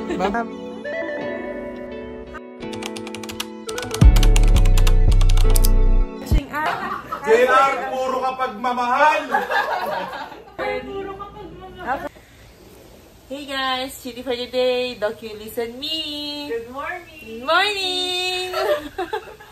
JR, puro kapag mamahal! Hey guys, Chili for the day, Doculis and me. Good morning! Good morning!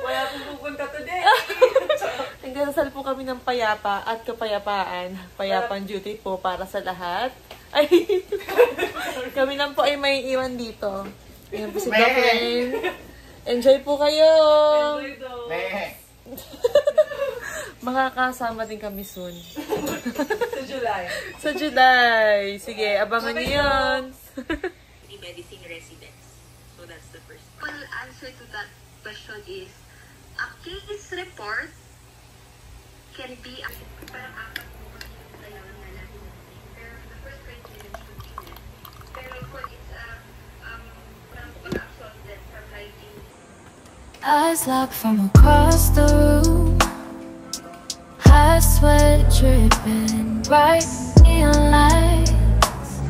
Wala pong pupunta today. Nagdadasal po kami ng payapa at kapayapaan. Payapang duty po para sa lahat. Ay, kami lang po ay may iwan dito. Ayan po si Doclin. Enjoy po kayo! Enjoy daw. Makakasama din kami soon. Sa July. Sa July. Sige, abangan niyo yun. Medicine residents. So that's the first part. Well, answer to that question is, a case report can be parang apat mo kasi yung kailangan na natin. Pero the first criteria should be met. Pero for it's parang pag-absolved from writing. Eyes locked from across the room. Hot sweat dripping, bright neon lights.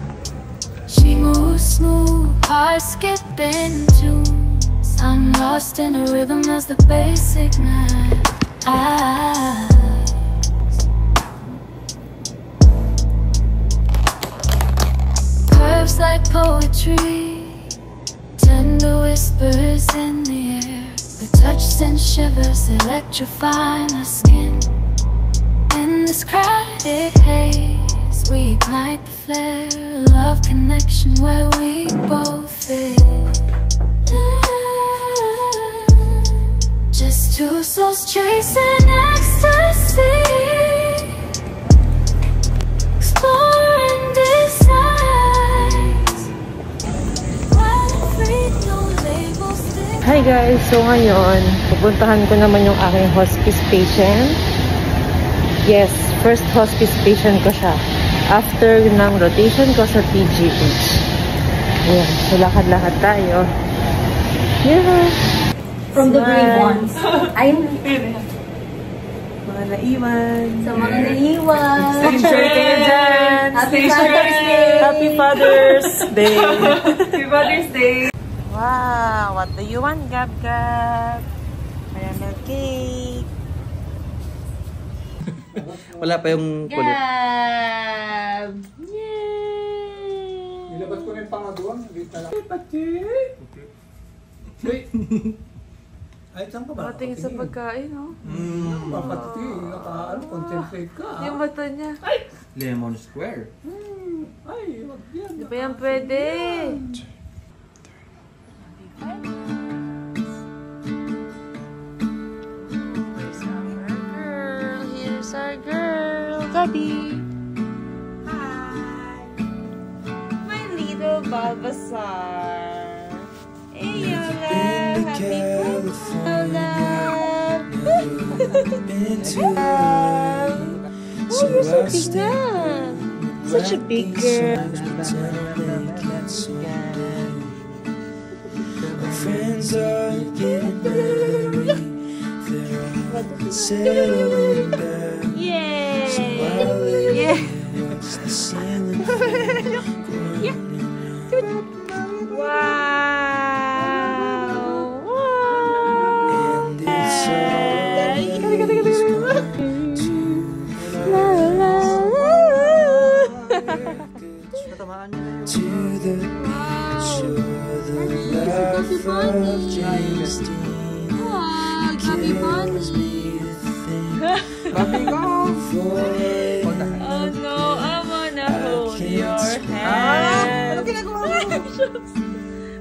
She moves smooth, heart skipping tunes. I'm lost in a rhythm as the bass ignites. Curves like poetry, tender whispers in the air. The touch sends shivers, electrifying our skin. In this crowded haze, we ignite the flare. Love connection where we both fit. Just two souls chasing ecstasy, exploring designs. Hi guys! So ngayon, pupuntahan ko naman yung aking hospice patient. Yes, first hospice patient ko siya. After ng rotation ko sa PGH. Ayan, lakad-lakad tayo. Yeah! From the brave ones. I'm mga naiwan. sa mga naiwan. Enjoy kayo dyan! Happy Father's Day! Happy Father's Day! Happy Father's Day! Wow! What do you want, Gab-Gab? Caramel cake! Wala pa yung kulit. Gab! Yay! Nilabas ko na yung pangaduan. Hindi na lang. Pati! Ay, saan ka ba? Patingin sa pagkain, no? Pati, concentrate ka. Yung mata niya. Lemon square. Ay, wag yan. Di ba yan pwede? Here's our girl, Gabi. Hi. My little Balbasar. Hey, Yola. Happy birthday, Yola. Oh, you're so big now. Such a big girl. Friends are getting married. They're all settling down. Yay! So while they Yeah. watch the ceiling fall, Wow! and it's always going to the beach or the life of James Dean. Kills me to think Oh no, I wanna hold your hand. Ano ginagawa mo?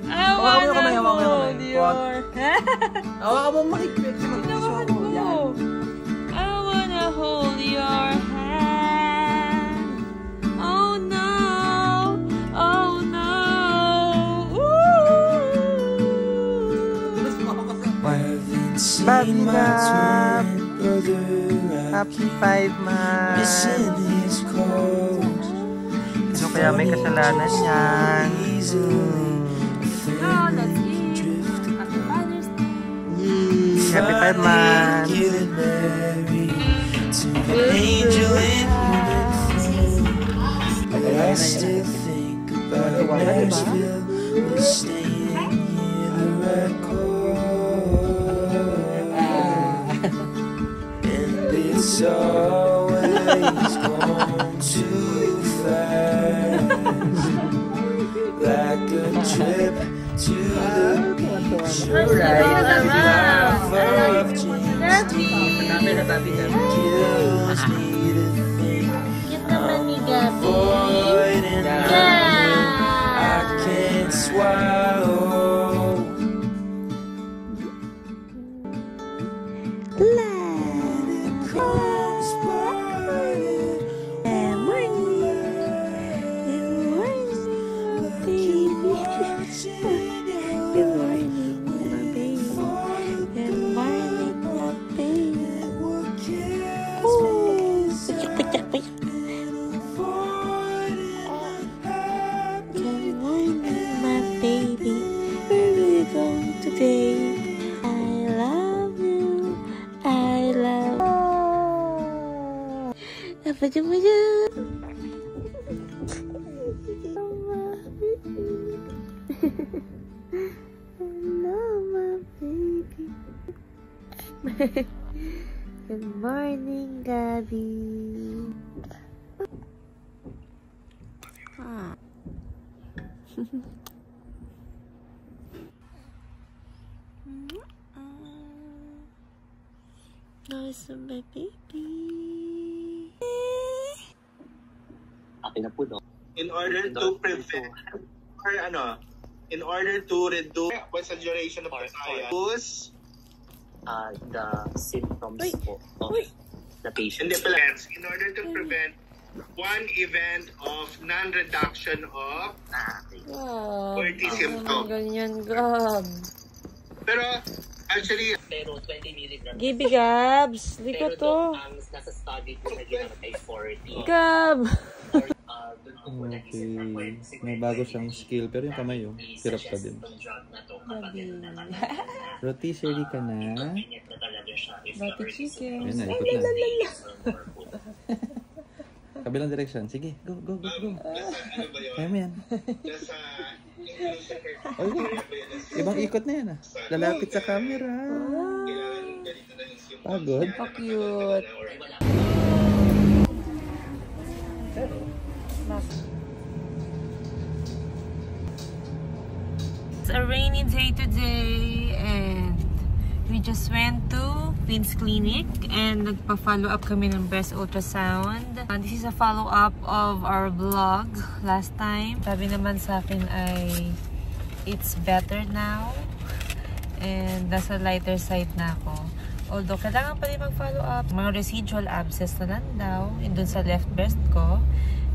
I wanna hold your hand. Hawakan mo mahigpit. Hawakan mo. I wanna hold your hand. Oh no, oh no. Seen my twin brother Happy 5 months. missing his cold. So kaya may kasalanan yan. Happy 5 months. Getting married to an angel in woman. I still think about Nashville we're staying here at and it's always gone too fast, like a trip to the beach. Kills me to think avoiding I can't swallow. Good morning, Gabby. Nice, my baby. In order to prevent or in order to reduce what's the duration of reduce the symptoms of the patient. In order to prevent one event of non-reduction of 40 symptoms. Ganyan, Gab. Pero actually, Pero 20 milligrams. Gibi, Gabs. Di ko Pero to. ang nasa study po na ginamit ay 40. Gab. Okay. May bago siyang skill. Pero yung kamay yun, hirap pa din. Rotisserie ka na. Bati chicken. Ayun na, ikot na. Kabilang direction. Sige, go, go, go, go. Kaya mo yan. Ibang ikot na yan ah. Lalapit sa camera. Pagod. Cute. It's a rainy day today and we just went to Queen's Clinic and nagpa-follow up kami ng breast ultrasound. This is a follow-up of our vlog last time. Sabi naman sa akin ay it's better now and nasa lighter side na ako. Although kailangan pa rin mag-follow up. Mga residual abscess na lang daw dun sa left breast ko.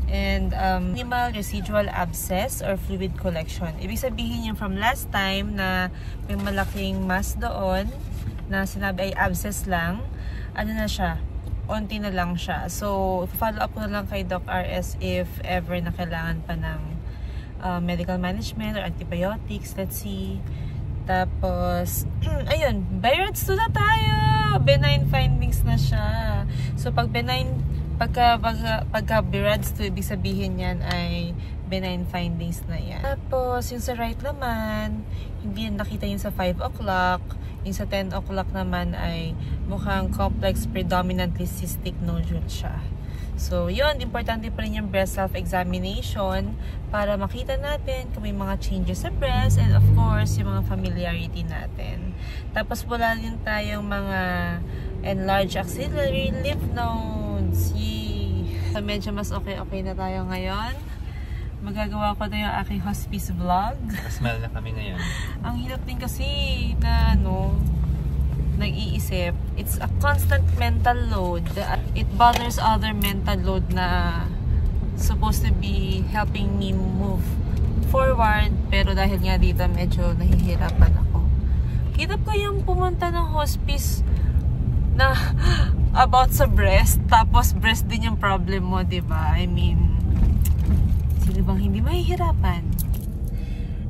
And minimal residual abscess or fluid collection. Ibig sabihin yung from last time na may malaking mass doon na sinabi ay abscess lang, ano na siya, onti na lang siya. So, follow up ko na lang kay Doc RS if ever na kailangan pa ng medical management or antibiotics. Let's see. Tapos, ayun, Byrads 2 na tayo! Benign findings na siya. So, pag benign pagka Byrads 2, ibig sabihin yan ay benign findings na yan. Tapos, yung sa right naman, hindi nakita yun sa 5 o'clock. Yung sa 10 o'clock naman ay mukhang complex predominantly cystic nodule siya. So, yun, importante pa rin yung breast self-examination para makita natin kung may mga changes sa breast and of course, yung mga familiarity natin. Tapos, wala din tayong mga enlarged axillary lymph nodes. Yay! So, medyo mas okay na tayo ngayon. Magagawa ko na yung aking hospice vlog. Smell na kami ngayon. Ang hirap din kasi na nag-iisip. It's a constant mental load. It bothers other mental load na supposed to be helping me move forward. Pero dahil nga dito medyo nahihirapan ako. Hirap kayong pumunta ng hospice na about sa breast. Tapos breast din yung problem mo, diba? I mean, sino bang hindi mahihirapan?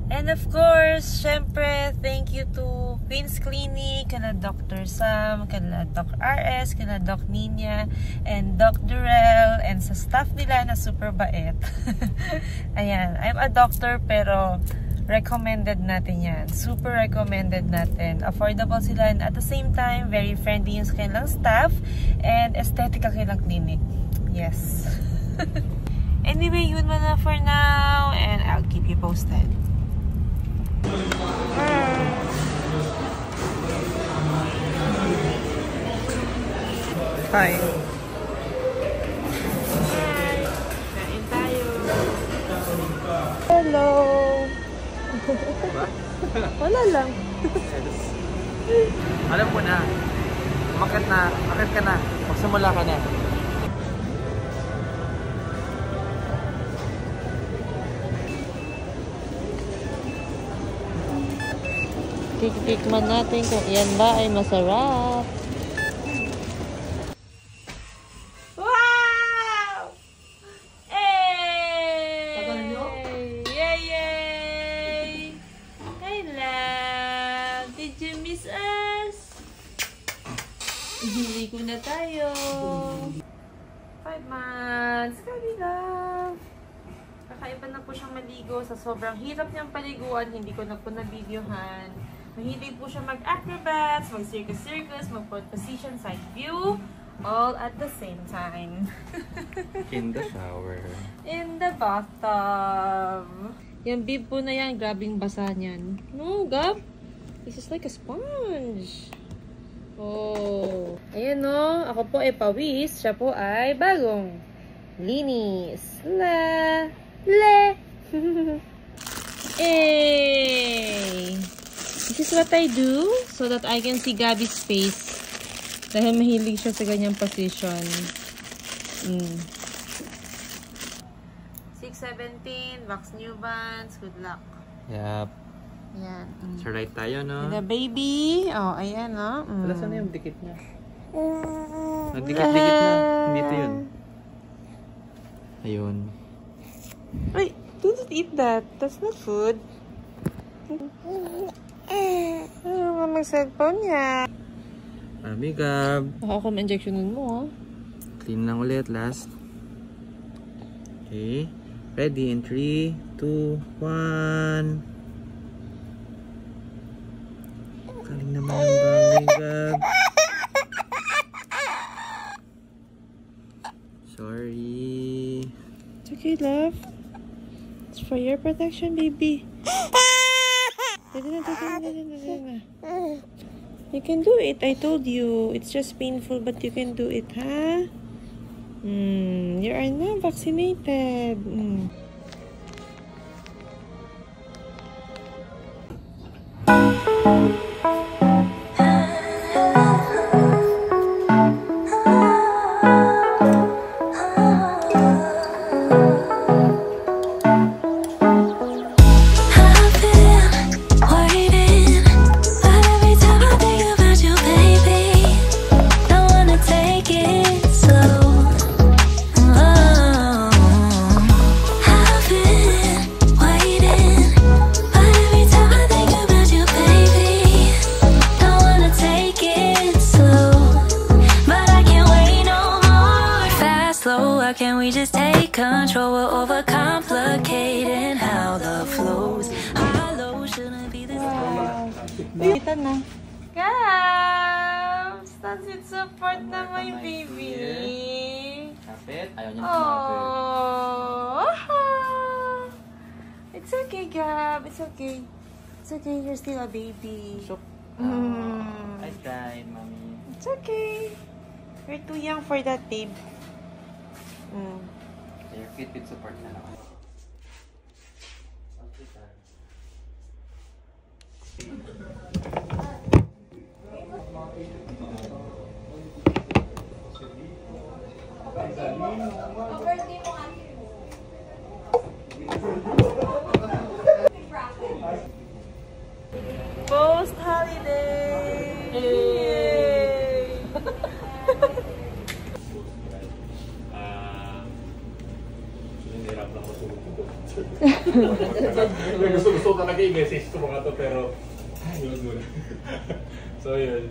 And of course, syempre, thank you to Queen's Clinic, kala Dr. Sam, kala Doc RS, kala Doc Nina, and Doc Durrell, and sa staff nila na super bait. Ayan, I'm a doctor pero recommended natin yan. Super recommended natin. Affordable sila and at the same time, very friendly yung kanilang staff and aesthetic ang kanilang clinic. Yes. Anyway, yun muna for now and I'll keep you posted. Hi. Kain tayo. Hello. Wala lang. Alam ko na. Umakit ka na. Magsimula ka na. Tikman natin kung iyan ba ay masarap. Wow! Hey! Yay! Yay! Hi, love! Did you miss us? Ligo na tayo. 5 months. Kami, love. Kakaiba na po siyang maligo. Sa sobrang hirap niyang paliguan, hindi ko na po na-videohan. Mahilig po siya mag-acrobats, mag-circus-circus, mag-front position, side view, all at the same time. In the shower. In the bathtub. Yung bib po na yan, grabing basa niyan. No, Gab. This is like a sponge. Oh. Ayan no, ako po ay pawis, siya po ay bagong linis. Le. Hey. This is what I do so that I can see Gabby's face. Dahil mahilig siya sa ganyang position. 6:17, wax new bands. Good luck. Yep. Ayan. So right tayo, no? The baby. Oh, ayan, no? Wala sana yung dikit niya. Nagdikit-dikit na. Dito yun. Ayun. Wait, don't eat that. That's not food. Ano mag-cellphone niya? Mami, Gab. Ako ma-injectionin mo, ha? Clean lang ulit, last. Okay. Ready in 3, 2, 1. Galing naman ang bagay, Gab. Sorry. It's okay, love. It's for your protection, baby. You can do it. I told you. It's just painful, but you can do it, huh? You are now vaccinated. Can we just take control? We're overcomplicating how the flows. Hollow shouldn't be this way. Kita na. Gabs! Tansit support na my baby. Kapit. Ayaw niya kumapit. Oh! It's okay, Gab. It's okay. It's okay. You're still a baby. I tried, Mommy. It's okay. You're too young for that, babe. Your Fitbit support na lang. Post-holiday! Yay! Hirap lang matulog dito. Gusto talaga i-message ko mga to pero yun muna. So yun,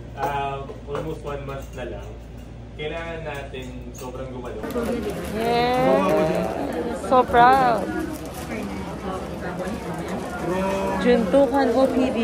almost 1 month na lang. Kailangan natin sobrang gumalaw. Yeah! So proud! Bro! Juntukan OPD.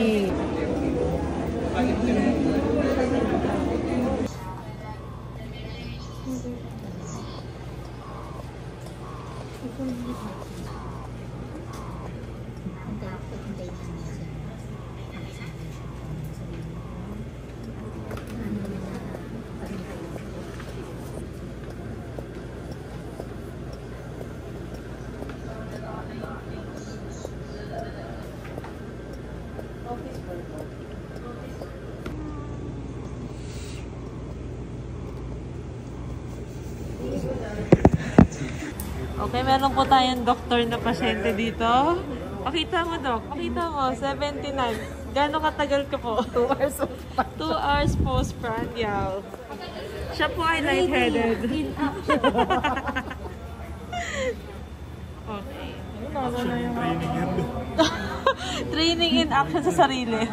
Okay, meron po tayong doktor na pasyente dito. Pakita mo, Doc. Pakita mo. 79. Gano'ng katagal ka po? 2 hours. 2 hours postprandial. Siya po ay lightheaded. Okay. Training in action sa sarili.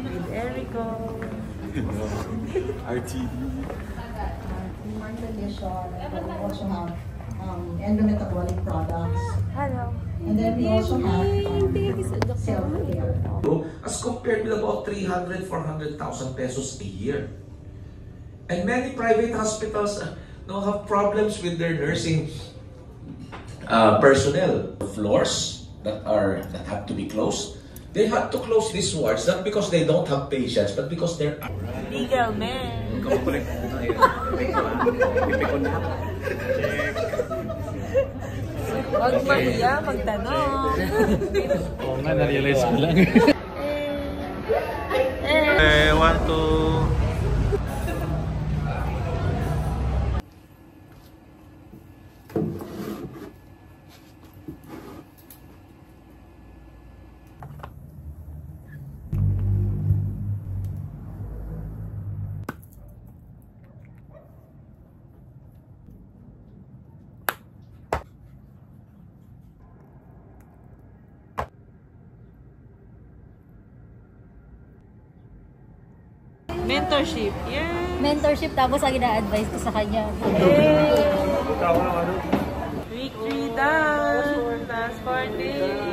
With Erico. RTD. Condition, and we also have endometabolic products. Hello. And then we also have self-care. As compared with about 300,000, 400,000 pesos a year. And many private hospitals now have problems with their nursing personnel. Floors that have to be closed. They had to close these wards not because they don't have patients, but because they're legal men. Huwag mahiya, magtanong. Oo nga, na-realize ko lang. 1, 2... Mentorship. Yeah. Mentorship, tapos ang ina-advise ko sa kanya. Week 3 done. Last 4 days.